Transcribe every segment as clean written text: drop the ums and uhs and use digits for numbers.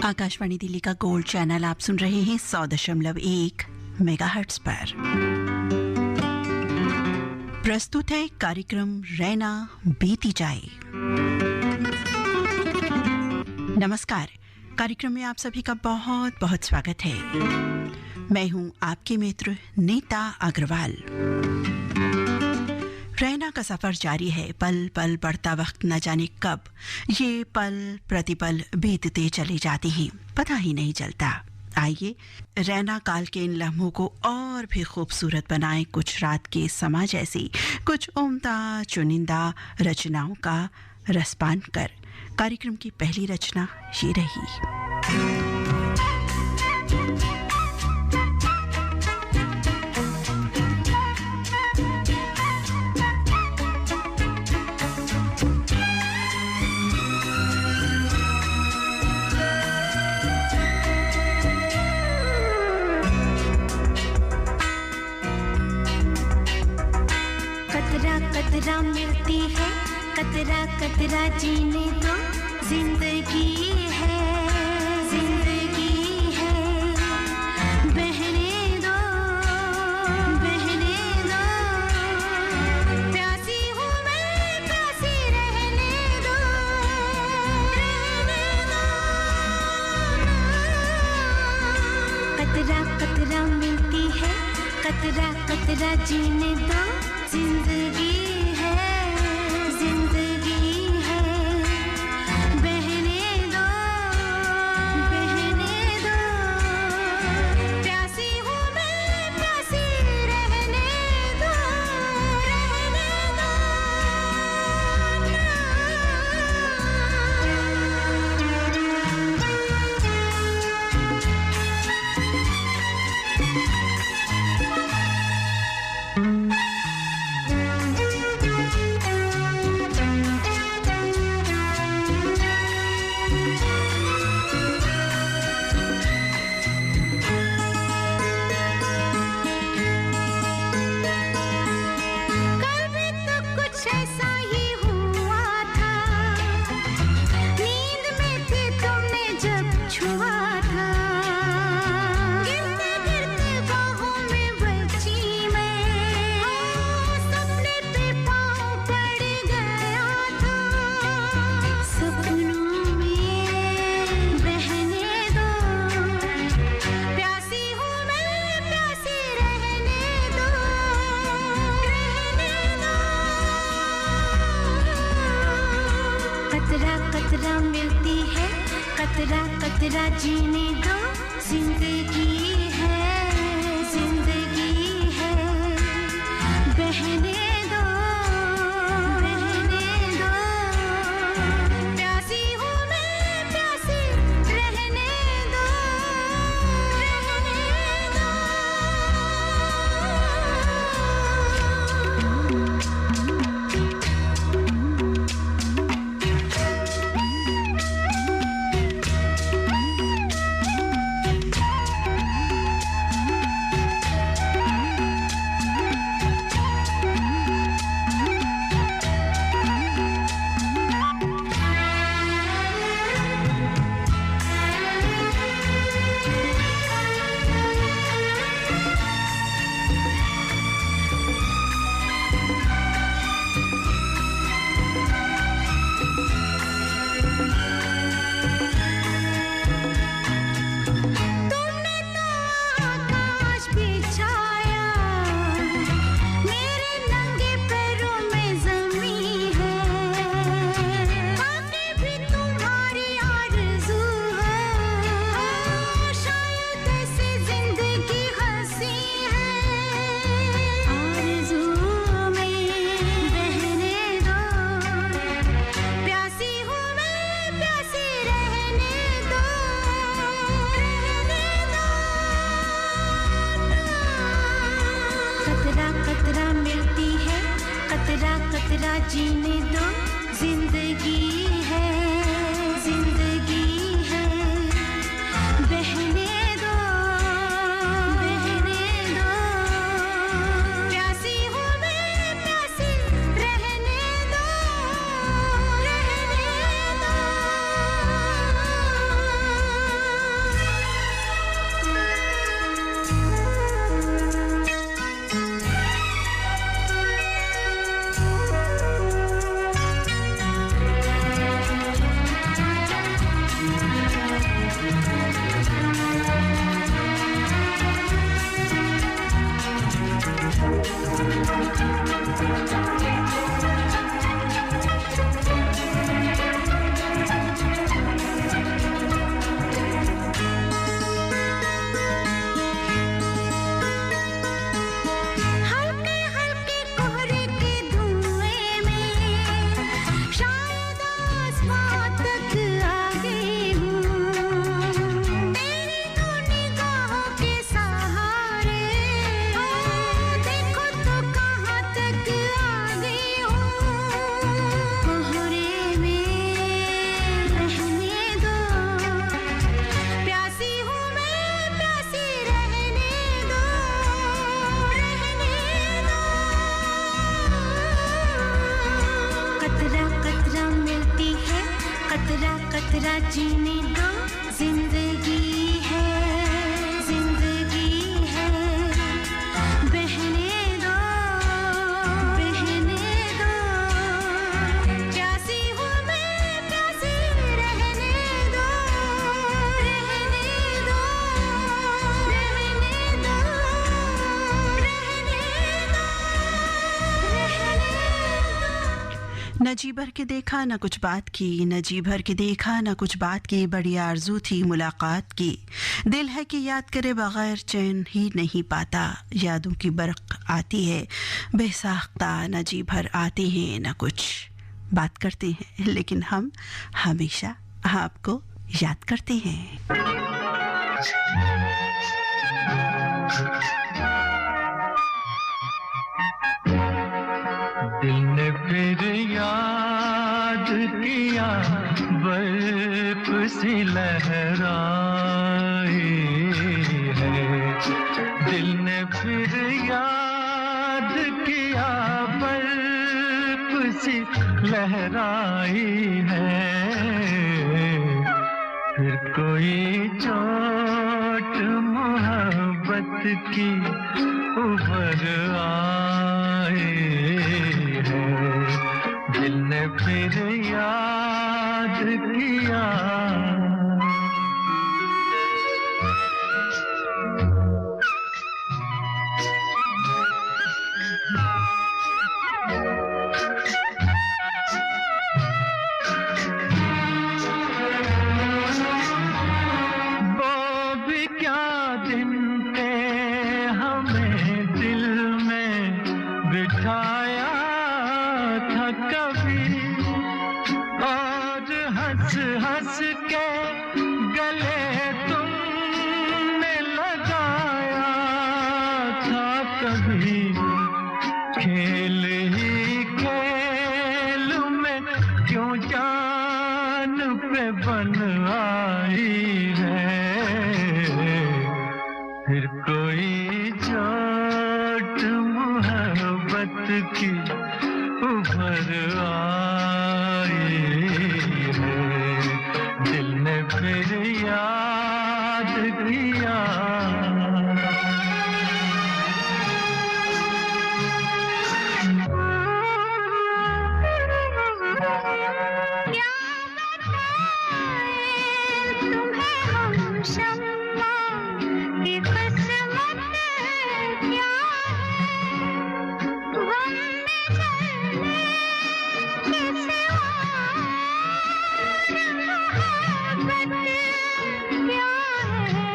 आकाशवाणी दिल्ली का gold channel आप सुन रहे हैं 100.1 मेगाहर्ट्ज पर। प्रस्तुत है कार्यक्रम रैना बीती जाए। नमस्कार, कार्यक्रम में आप सभी का बहुत बहुत स्वागत है। मैं हूं आपके मित्र नीता अग्रवाल। रैना का सफर जारी है, पल पल बढ़ता वक्त न जाने कब ये पल प्रतिपल बीतते चले जाते हैं, पता ही नहीं चलता। आइए रैना काल के इन लम्हों को और भी खूबसूरत बनाएं कुछ रात के समा जैसी, कुछ उम्दा चुनिंदा रचनाओं का रसपान कर। कार्यक्रम की पहली रचना ये रही। कतरा मिलती है, कतरा कतरा जीने दो, जिंदगी है, जिंदगी है। बहने दो, बहने दो, प्यासी हूँ मैं, प्यासी रहने दो, रहने दो। कतरा कतरा मिलती है, कतरा कतरा जीने दो, जिंदगी कतरा जीने दो, जिंदगी है, जिंदगी है। बहने दो, बहने दो, प्यासी हूँ मैं, प्यासी रहने दो, रहने दो। कतरा जीने दो, जिंदगी है, जिंदगी है। बहने दो, बहने दो, प्यासी हूँ मैं, प्यासी रहने दो, रहने दो। रहने दो जिंदगी है बहने दो प्यासी हूँ मैं प्यासी रहने दो न जी भर के देखा न कुछ बात की, न जी भर के देखा न कुछ बात की, बड़ी आरजू थी मुलाकात की। दिल है कि याद करे बगैर चैन ही नहीं पाता, यादों की बरक आती है बेसाख्ता, न जी भर आते हैं न कुछ बात करते हैं, लेकिन हम हमेशा आपको याद करते हैं। दिल ने फिर याद किया बर्फ सी लहराई है, दिल ने फिर याद किया बर्फ सी लहराई है, फिर कोई चोट मोहब्बत की उभर आए है, दिल ने फिर याद किया। वो भी क्या दिन थे हमें दिल में बिठाया था कभी, और हंस हंस के गले तुमने लगाया था कभी, खेल ही खेल में क्यों जान पे बन आई है, फिर कोई चोट मोहब्बत की उभर आई है, दिल ने फिर याद किया। क्या बताएं तुम्हें हम शम्मा की किस्मत क्या है, गम में जलने के सिवा मोहब्बत क्या है,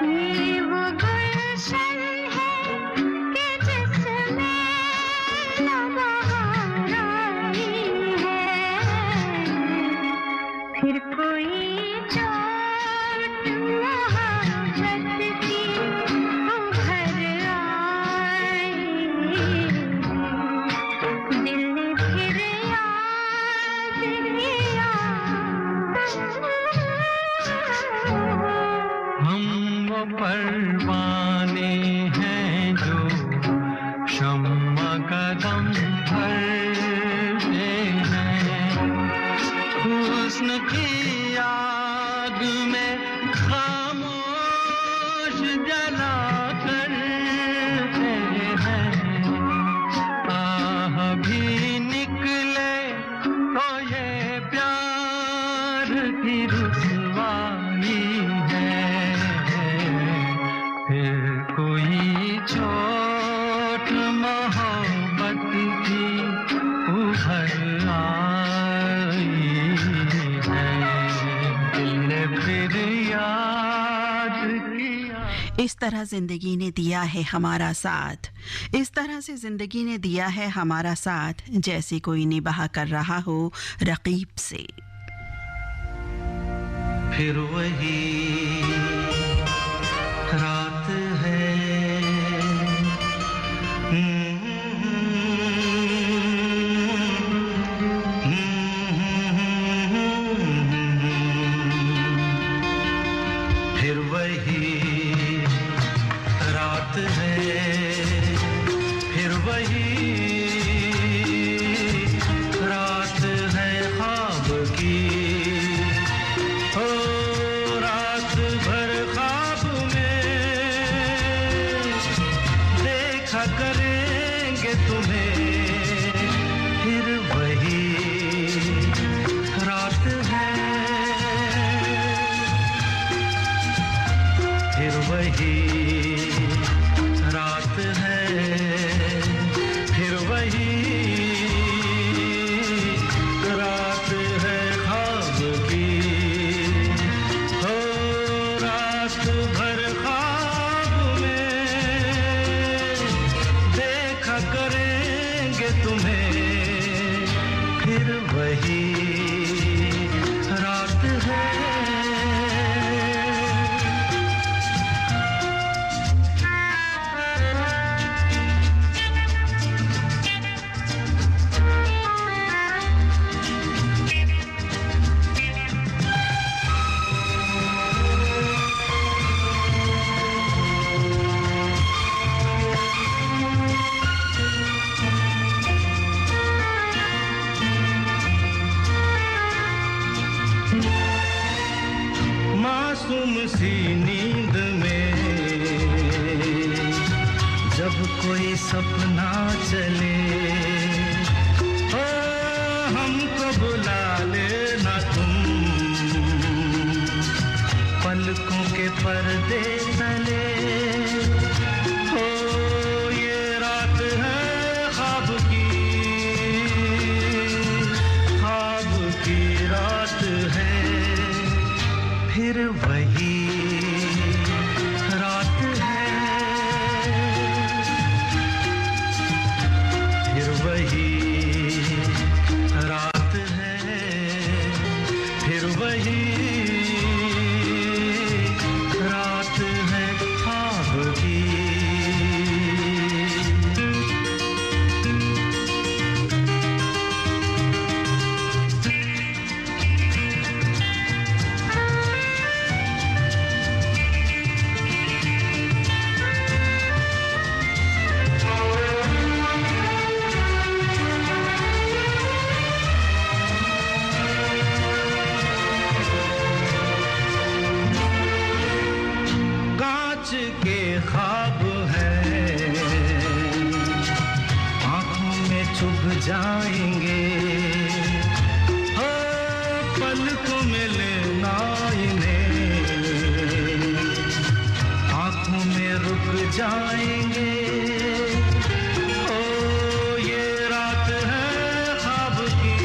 ये वो गुलशन है कि जिसमें न बहार आई है, फिर कोई चोट मोहब्बत की उभर आई है, दिल ने फिर याद किया। हम वो परवाने हैं जो शम्मा का दम भरते हैं, हुस्न की आग में खामोश जला करते हैं, आह भी निकले तो ये प्यार की रुसवाई है, फिर कोई चोट मोहब्बत की उभर आई है, दिल ने फिर याद किया। इस तरह जिंदगी ने दिया है हमारा साथ, इस तरह से जिंदगी ने दिया है हमारा साथ, जैसे कोई निबाह कर रहा हो रकीब से। फिर वही रात है, फिर वही रात है, फिर वही रात है ख्वाब की, देखा करेंगे तुम्हें फिर वही रात है फिर वही रात है फिर वही रात है ख्वाब की हो रात भर ख्वाब में देखा करेंगे तुम्हें फिर वही रात है मासूम सी नींद में जब कोई सपना चले ओ हमको बुला लेना तुम पलकों के पर्दे तले ओ ये रात है ख्वाब की रात है फिर वही रात है फिर वही रात है फिर वही रात है ख्वाब की के ख्वाब है आँखों में चुभ जाएंगे हो पलकों में लेना इन्हें आँखों में रुक जाएंगे ओ ये रात है ख्वाब की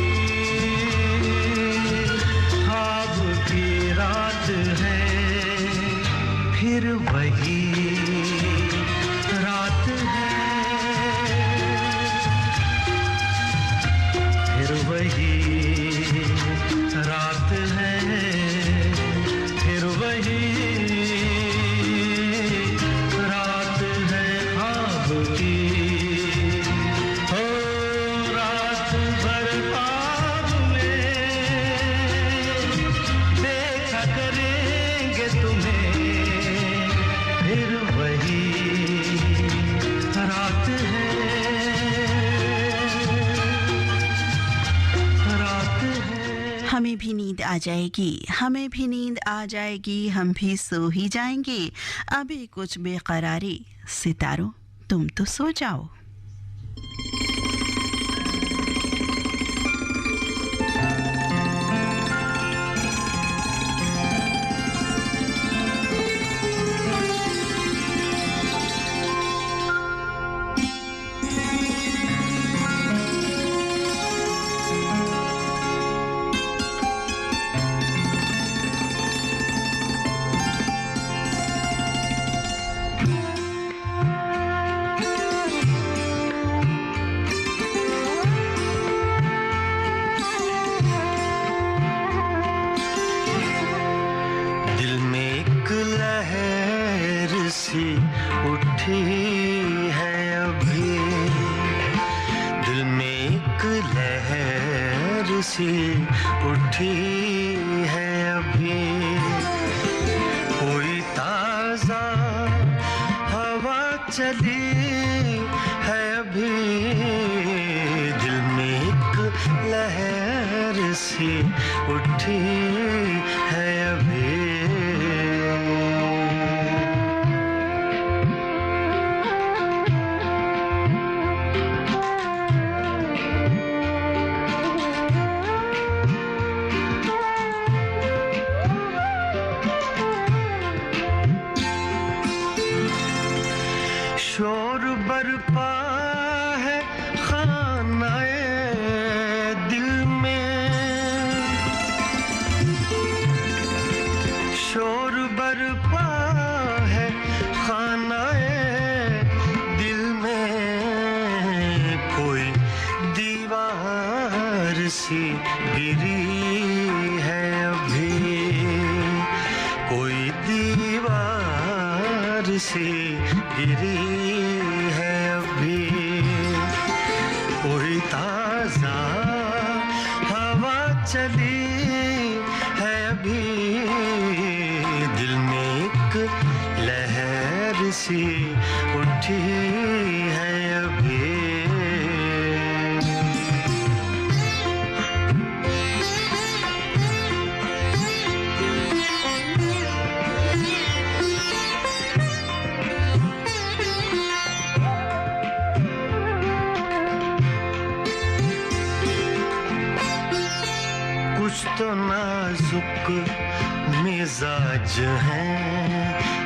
रात है फिर वही रात है फिर वही रात है फिर वही रात है ख्वाब की हो रात भर ख्वाब में देखा करेंगे तुम्हें फिर वही रात है रात है हमें भी नींद आ जाएगी हमें भी नींद आ जाएगी हम भी सो ही जाएंगे अभी कुछ बेकरारी सितारों तुम तो सो जाओ उठी है अभी दिल में एक लहर सी उठी है अभी कोई ताजा हवा चली है अभी दिल में एक लहर सी उठी है अभी शोर बरपा है खानाए दिल में, कोई दीवार सी गिरी है अभी, कोई दीवार सी गिरी है अभी, कोई ताजा हवा चली है अभी, दिल में एक लहर सी उठी है अभी। कुछ तो नाजुक मिजाज हैं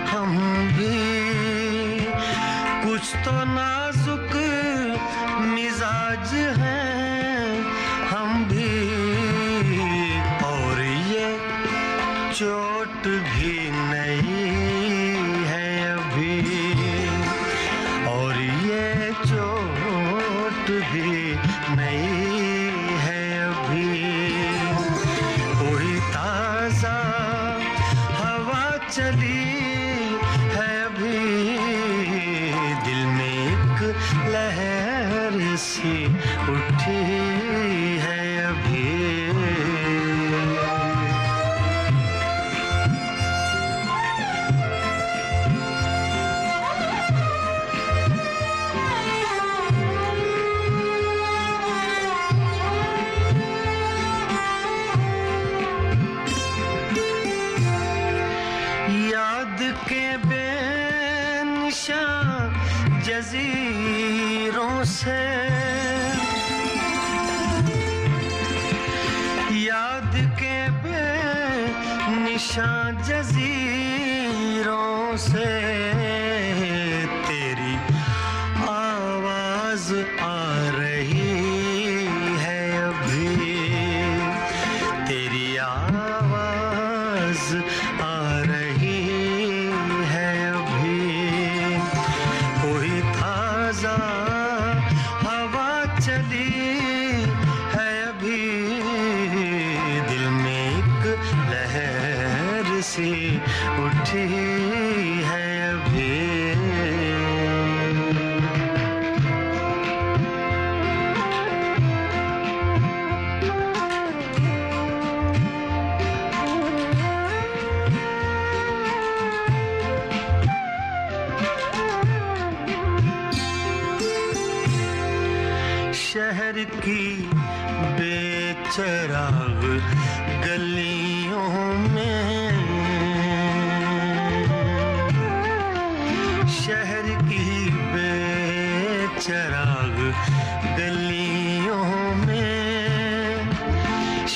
हम भी, कुछ तो नाजुक मिजाज हैं हम भी, और ये चोट भी नहीं है अभी, और ये चोट भी नहीं है अभी, कोई ताजा हवा चली है अभी, दिल में एक लहर सी उठी है अभी। याद के बेनिशान जजीरों से, याद के बेनिशान जजीरों से, तेरी आवाज आ रही है अभी, तेरी आवाज आ रही है अभी, कोई ताजा हवा चली है अभी, दिल में एक लहर सी उठी है अभी। शहर की बेचराग गलियों में, शहर की बेचराग गलियों में,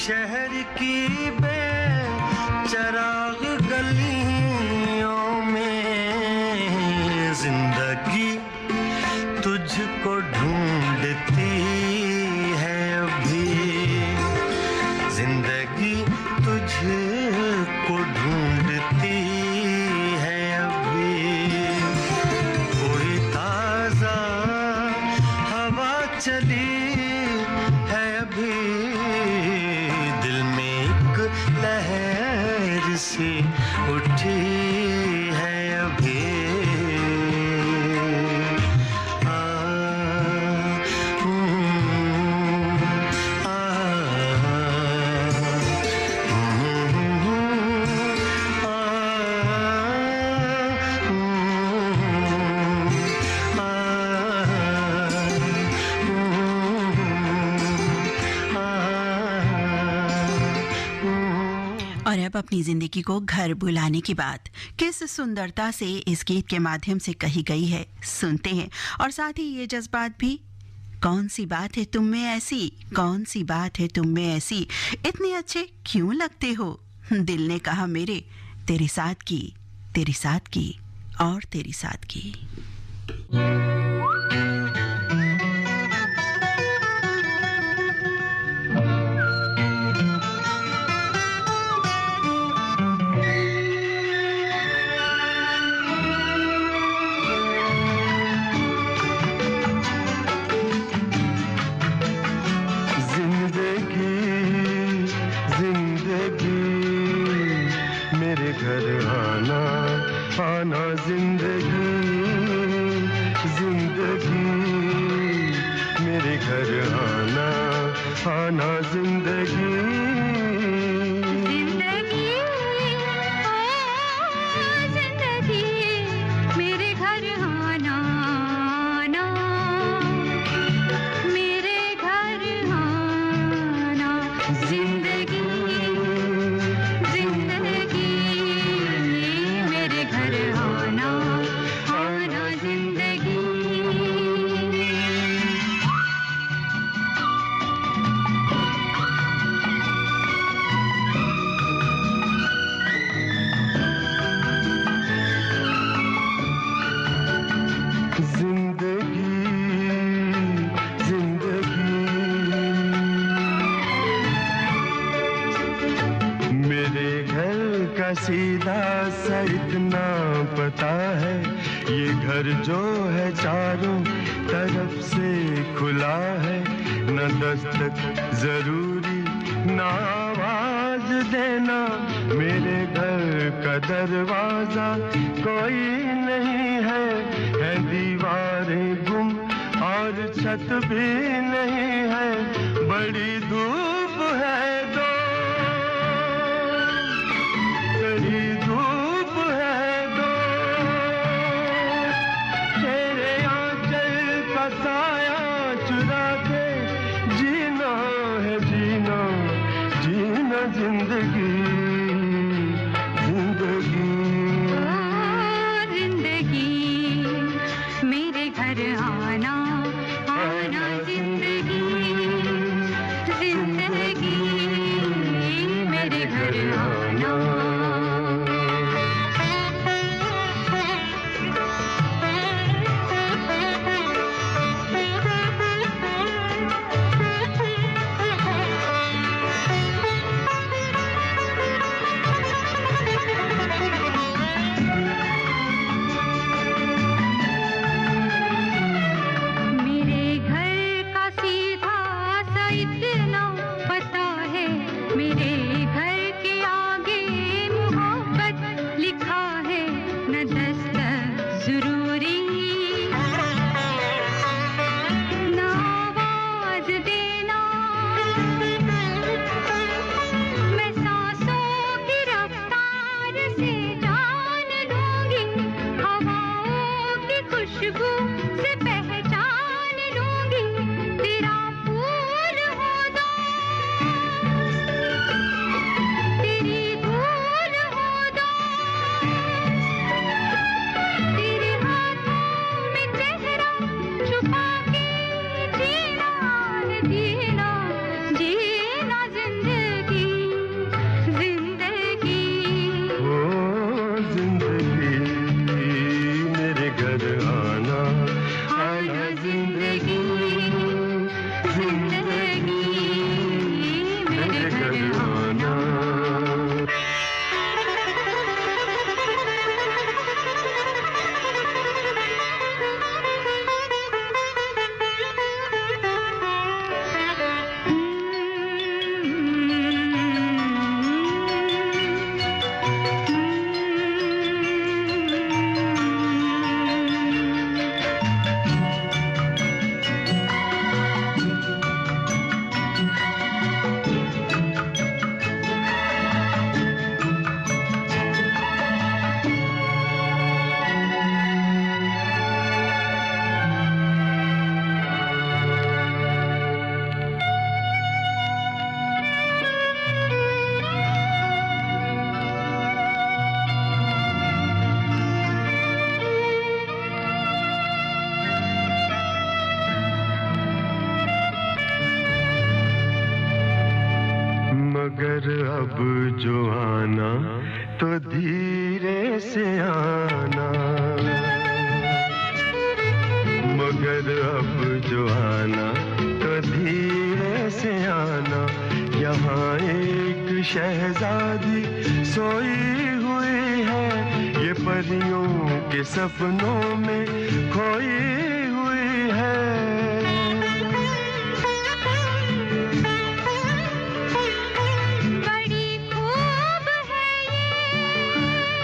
शहर की बेचराग गलियों में, जिंदगी तुझको ढूंढती है अभी, जिंदगी तुझको ढूंढती है अभी, कोई ताजा हवा चली है अभी, दिल में एक लहर सी उठी है अभी। और अब अपनी जिंदगी को घर बुलाने की बात किस सुंदरता से इस गीत के माध्यम से कही गई है, सुनते हैं। और साथ ही ये जज्बात भी, कौन सी बात है तुम में ऐसी, कौन सी बात है तुम में ऐसी, इतने अच्छे क्यों लगते हो, दिल ने कहा मेरे, तेरे साथ की, तेरे साथ की और तेरे साथ की। घर आना आना जिंदगी जिंदगी मेरे घर आना आना जिंदगी जिंदगी ओ जिंदगी मेरे घर आना आना मेरे घर आना जिंदगी जिंदगी मेरे घर आना आना जिंदगी सीधा सा इतना पता है ये घर जो है चारों तरफ से खुला है न दस्तक जरूरी न आवाज देना मेरे घर का दरवाजा कोई नहीं है दीवारें गुम और छत भी नहीं है बड़ी धूप है धूप है दो तेरे आंचल का साया चुरा के जीना है जीना जीना जिंदगी जिंदगी जिंदगी मेरे घर आना आना जिंदगी जिंदगी मेरे घर आना मगर अब जो आना तो धीरे से आना मगर अब जो आना तो धीरे से आना यहाँ एक शहजादी सोई हुई है ये परियों के सपनों में खोई हुई है बड़ी खूब है ये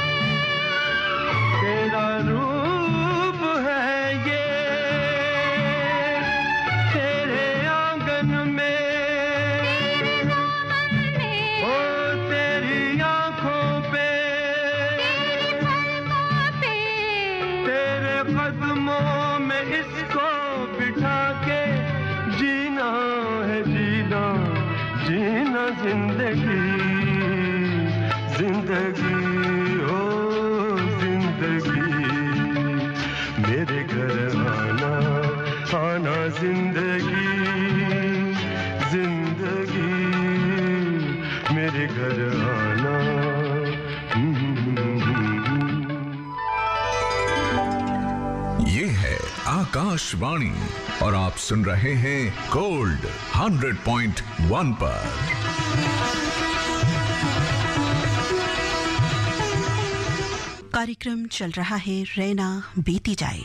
आकाशवाणी और आप सुन रहे हैं गोल्ड 100.1 पर। कार्यक्रम चल रहा है रैना बीती जाए।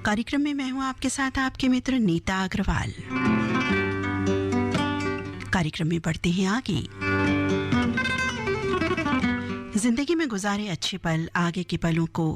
कार्यक्रम में मैं हूं आपके साथ आपके मित्र नीता अग्रवाल। कार्यक्रम में बढ़ते हैं आगे। जिंदगी में गुजारे अच्छे पल आगे के पलों को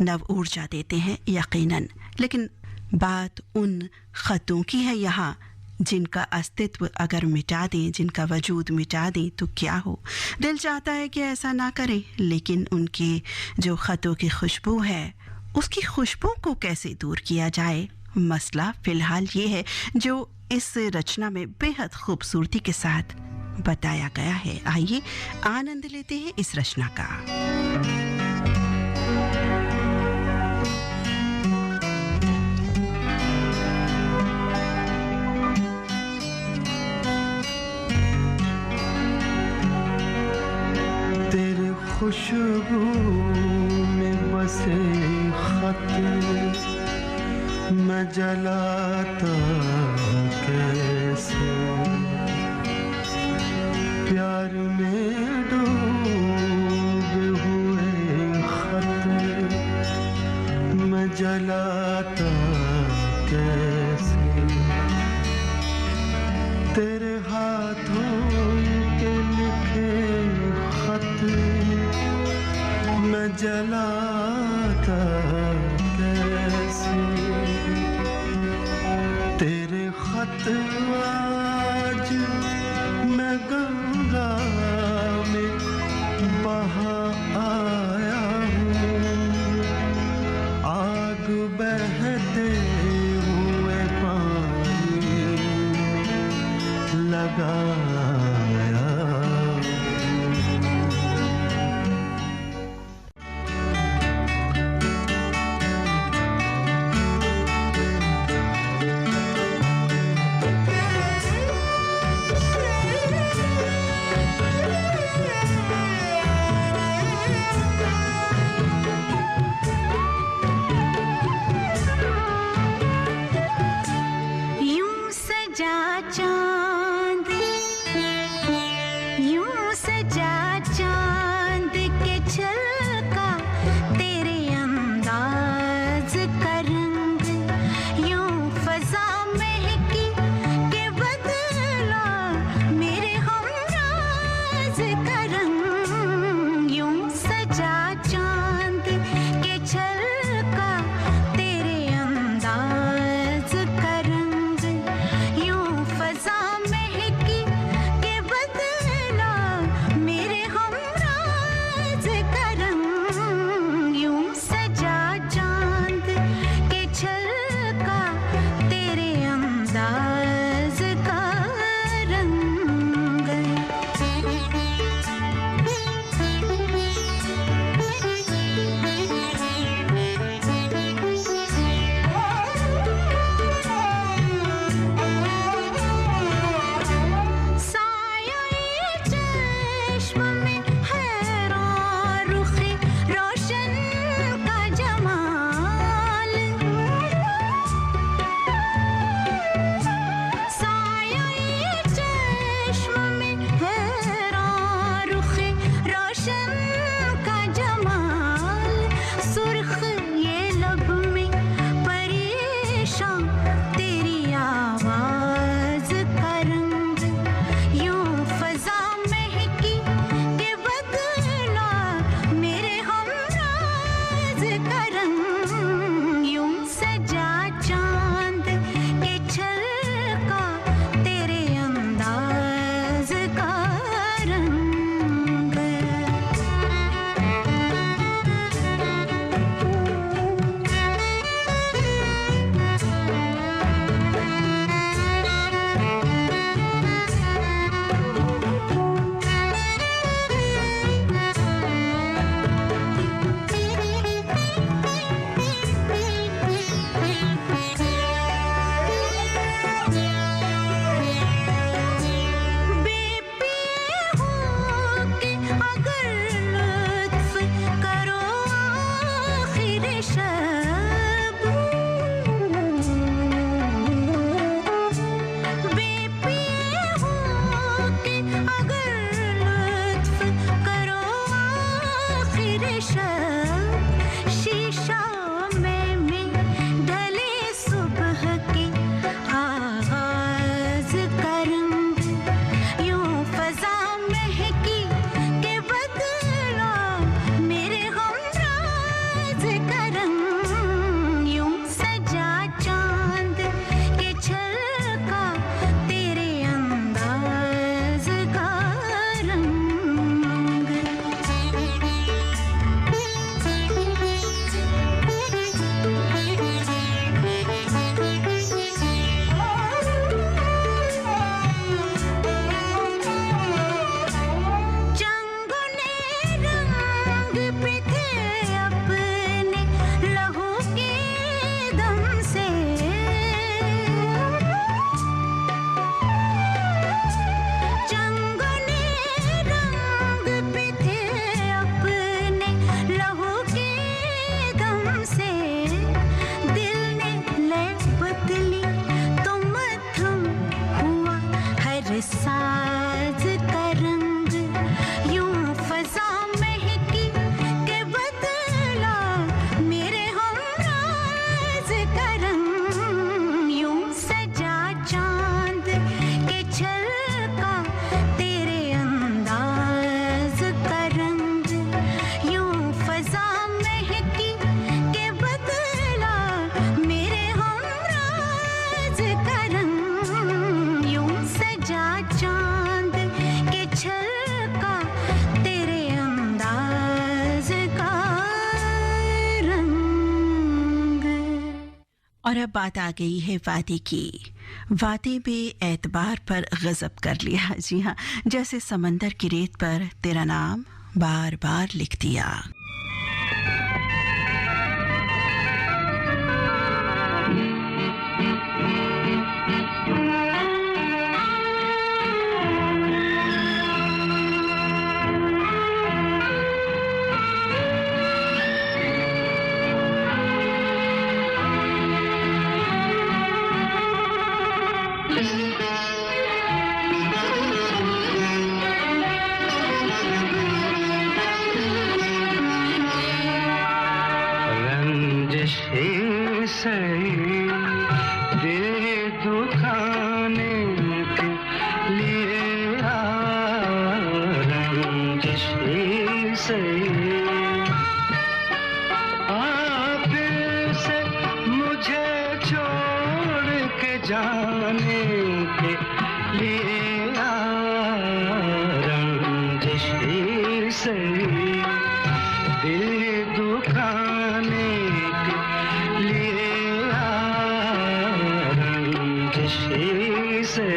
नव ऊर्जा देते हैं यकीनन, लेकिन बात उन खतों की है यहाँ जिनका अस्तित्व अगर मिटा दें, जिनका वजूद मिटा दें तो क्या हो। दिल चाहता है कि ऐसा ना करें, लेकिन उनके जो खतों की खुशबू है उसकी खुशबू को कैसे दूर किया जाए। मसला फिलहाल ये है जो इस रचना में बेहद खूबसूरती के साथ बताया गया है। आइए आनंद लेते हैं इस रचना का। तेरे खुशबू में बसे खत मैं जलाता कैसे, प्यार में डूबे हुए खत मैं जलाता कैसे, तेरे हाथों के लिखे खत मैं जलाता कैसे, तेरे खत आज मैं गंगा में बहा आया हूँ, आग बहते हुए पानी में लगाया। आखिर शब शीशा में ढले सुबह के आगाज का रंग यूं फजा महकी के बदला मेरे हमराज का रंग यूं सजा चांद के छलका तेरे अंदाज का रंग जंगने रंग पे थे अपने लहू के दम से जंगने रंग पे थे अपने लहू के दम से दिल ने ले बदली तो मध्यम हुआ हर साज का रंग यूं फजा महकी के बदला मेरे हमराज का रंग यूं सजा चांद के छलका तेरे अंदाज का रंग यूं फजा महकी के बदला मेरे हमराज का रंग यूं सजा चांद के छलका तेरे अंदाज का रंग। और अब बात आ गई है वादे की। वादे में एतबार पर गजब कर लिया। जी हाँ, जैसे समंदर की रेत पर तेरा नाम बार बार लिख दिया। रंजिश से दिल दुखाने के लिए रंजिश से फिर से मुझे छोड़ के जाने के लिए रंजिश से दिल दुखाने के लिए रंजिश से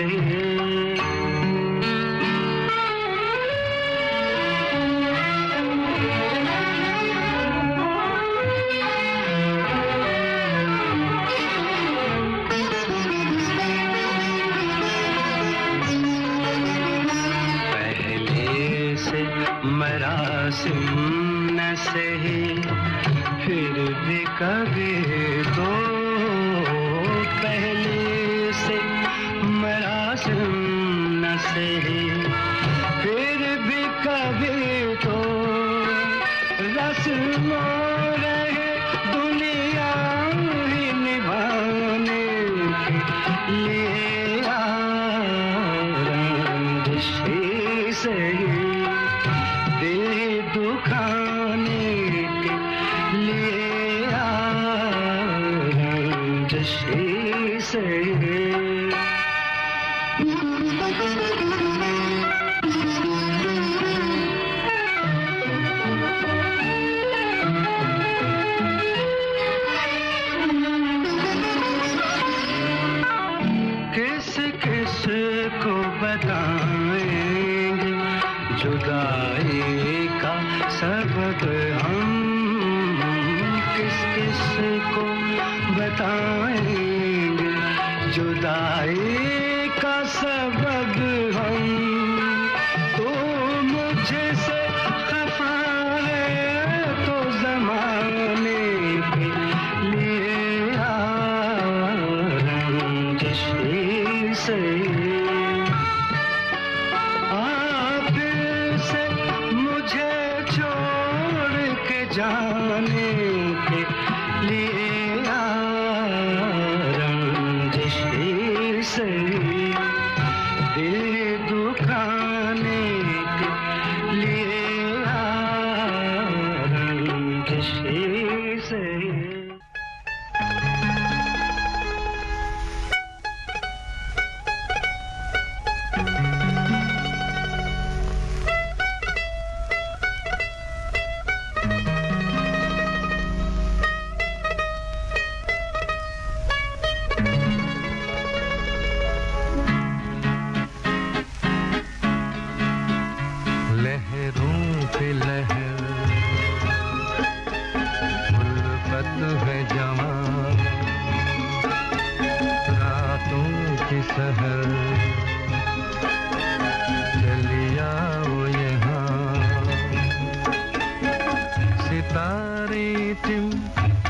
पहले से मरासिम न सही फिर भी कभी तो पहले से मरासिम न सही फिर भी कभी तो रस्मों रहे दुनिया ही निभाने के लिए रंजिश से दिल दुखाने के लिए रंजिश से किस किस को बताएंगे जुदाई का सबक हम किस किस को बताएंगे जुदाई का सबक हम तो मुझसे खफा है तो जमाने के लिए रंजिश से आप से मुझे छोड़ जाने के लिए आ, रंजिश से दिल दुखाने के लिए आ, रंजिश से।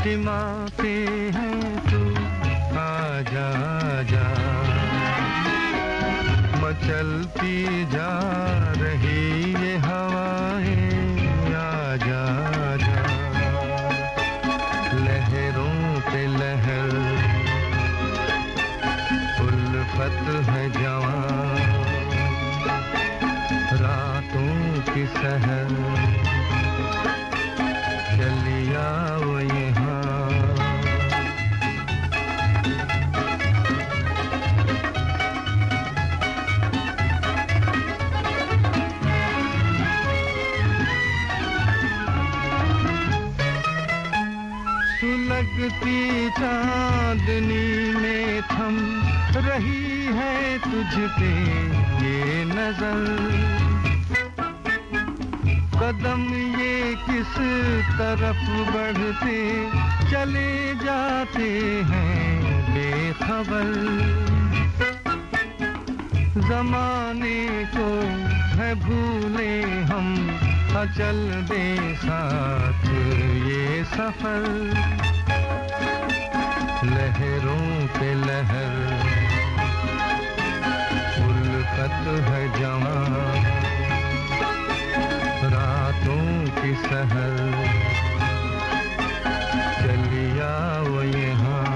टिमाते हैं तू आजा जा, मचलती जा रही ये हवाएं आजा जा, लहरों पे लहर उल्फत है जवां, रातों की सहर चलिया वो यहाँ। सुलगती चांदनी में थम रही है तुझ पे ये नजर, कदम ये किस तरफ बढ़ते चले जाते हैं बेखबर, जमाने को है भूले हम अचल दे साथ ये सफर, लहरों पे लहर उल्फत है जवां, रातों की सहर चलिया वो यहाँ।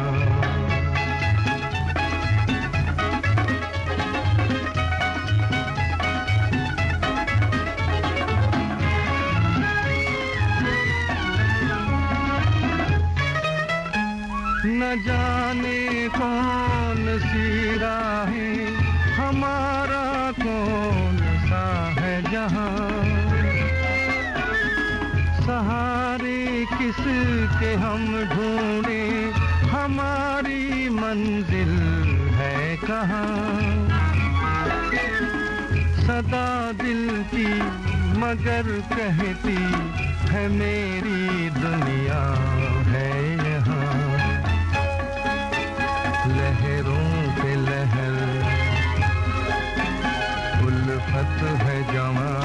न जाने कौन सी राहें हमारा कौन सा है जहां, सहारे किसके हम ढूंढे हमारी मंजिल है कहाँ, सदा दिल की मगर कहती है मेरी दुनिया है यहाँ, लहरों पे लहर उल्फत है जवां,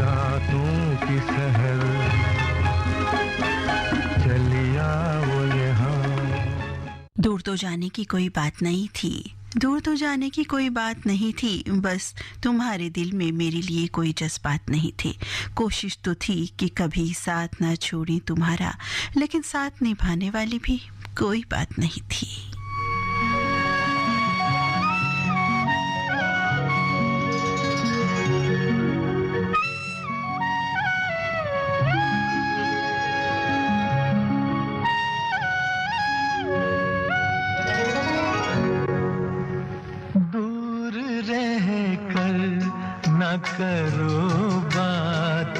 रातों की सहर चलिया वो यहाँ। दूर तो जाने की कोई बात नहीं थी, दूर तो जाने की कोई बात नहीं थी, बस तुम्हारे दिल में मेरे लिए कोई जज्बात नहीं थे। कोशिश तो थी कि कभी साथ ना छोड़े तुम्हारा, लेकिन साथ निभाने वाली भी कोई बात नहीं थी। दूर रह कर न करो बात,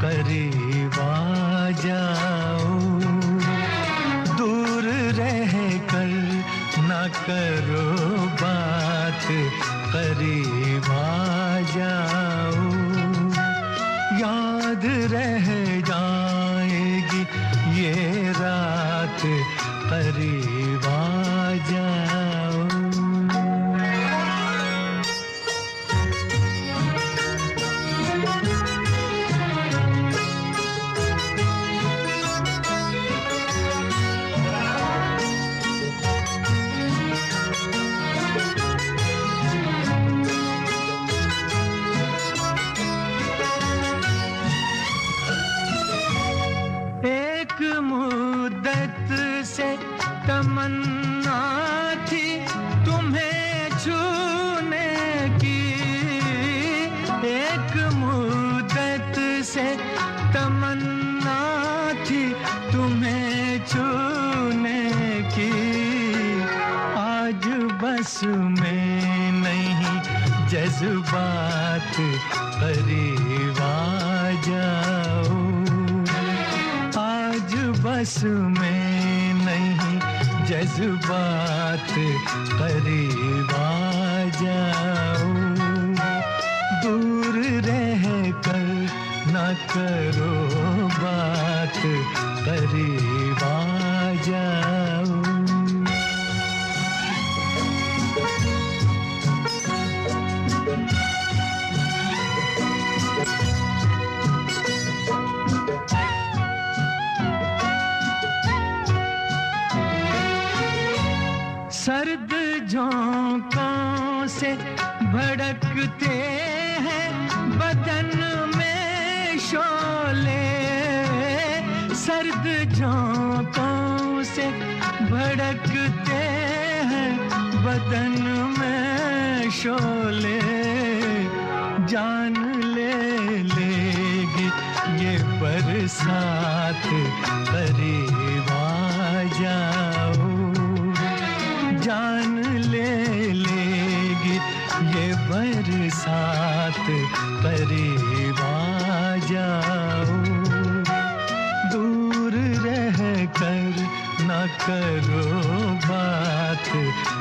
करीब आ जाओ, दूर रह कर न करो बात, करीब आ जाओ, याद रह जाएगी ये रात, करीब आ जाओ। जज्बात करीब आ जाओ, आज बस में नहीं जज्बात करीब आ जाओ, दूर रह कर न करो बात करीब आ जाओ। सर्द झोंकों से भड़कते हैं बदन में शोले, सर्द झोंकों से भड़कते हैं बदन में शोले, जान ले लेगी ये बरसात करीब आ जाओ, जान ले लेगी ये बरसात करीब आ जाओ, दूर रह कर न करो बात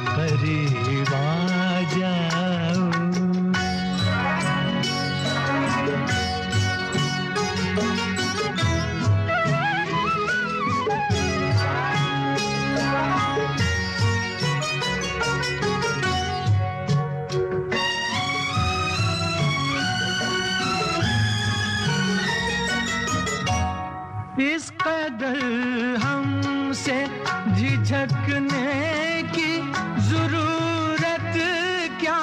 करीब आ जाओ। इस कदर हमसे झिझकने की जरूरत क्या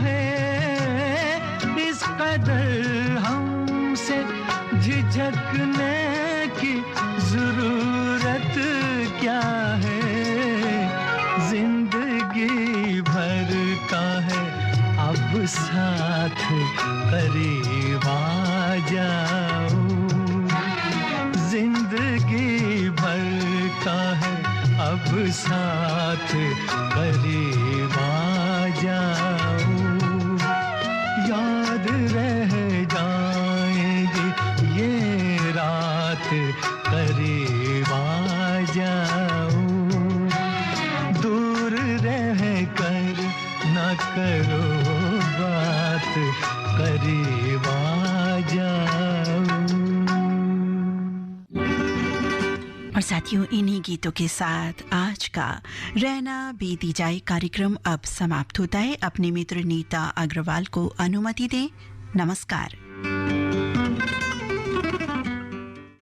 है, इस कदर हमसे झिझकने की जरूरत क्या है, जिंदगी भर का है अब साथ करीब आ जाओ, जिंदगी भर का है अब साथ करीब आ जाओ, याद रह जाएगी ये रात करीब आ जाओ, दूर रह कर न करो बात करीब आ जाओ। और साथियों, इन्हीं गीतों के साथ आज का रहना बीती जाए कार्यक्रम अब समाप्त होता है। अपने मित्र नीता अग्रवाल को अनुमति दें। नमस्कार।